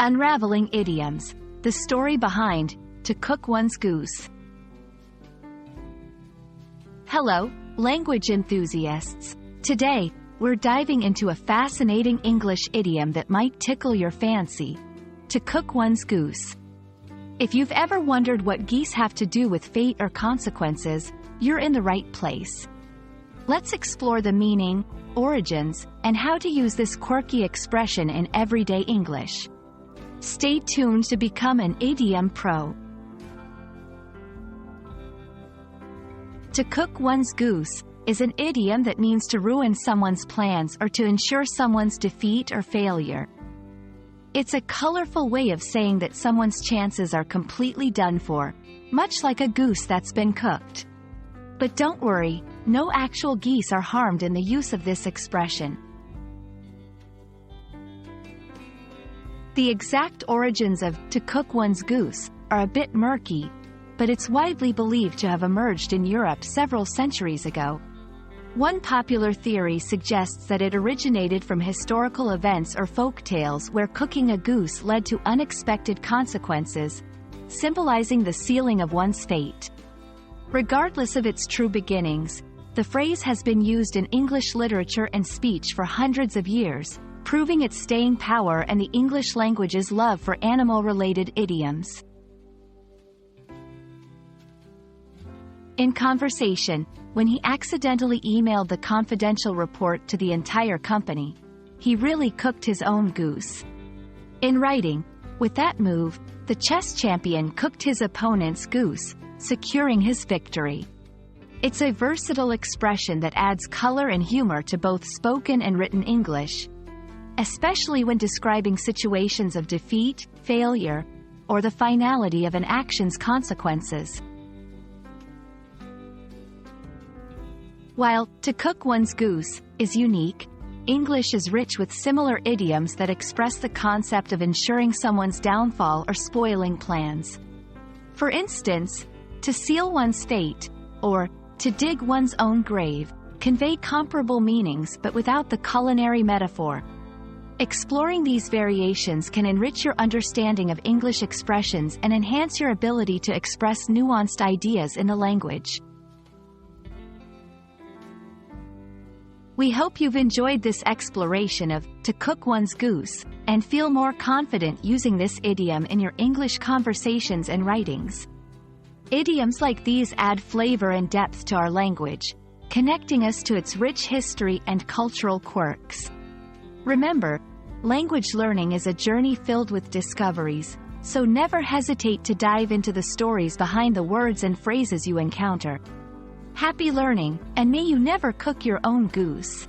Unraveling Idioms, the story behind to cook one's goose. Hello, language enthusiasts. Today, we're diving into a fascinating English idiom that might tickle your fancy: to cook one's goose. If you've ever wondered what geese have to do with fate or consequences, you're in the right place. Let's explore the meaning, origins, and how to use this quirky expression in everyday English. Stay tuned to become an idiom pro. To cook one's goose is an idiom that means to ruin someone's plans or to ensure someone's defeat or failure. It's a colorful way of saying that someone's chances are completely done for, much like a goose that's been cooked. But don't worry, no actual geese are harmed in the use of this expression. The exact origins of "to cook one's goose" are a bit murky, but it's widely believed to have emerged in Europe several centuries ago. One popular theory suggests that it originated from historical events or folk tales where cooking a goose led to unexpected consequences, symbolizing the sealing of one's fate. Regardless of its true beginnings, the phrase has been used in English literature and speech for hundreds of years, proving its staying power and the English language's love for animal-related idioms. In conversation, when he accidentally emailed the confidential report to the entire company, he really cooked his own goose. In writing, with that move, the chess champion cooked his opponent's goose, securing his victory. It's a versatile expression that adds color and humor to both spoken and written English, especially when describing situations of defeat, failure, or the finality of an action's consequences. While "to cook one's goose" is unique, English is rich with similar idioms that express the concept of ensuring someone's downfall or spoiling plans. For instance, "to seal one's fate" or "to dig one's own grave" convey comparable meanings but without the culinary metaphor. Exploring these variations can enrich your understanding of English expressions and enhance your ability to express nuanced ideas in the language. We hope you've enjoyed this exploration of "to cook one's goose" and feel more confident using this idiom in your English conversations and writings. Idioms like these add flavor and depth to our language, connecting us to its rich history and cultural quirks. Remember, language learning is a journey filled with discoveries, so never hesitate to dive into the stories behind the words and phrases you encounter. Happy learning, and may you never cook your own goose.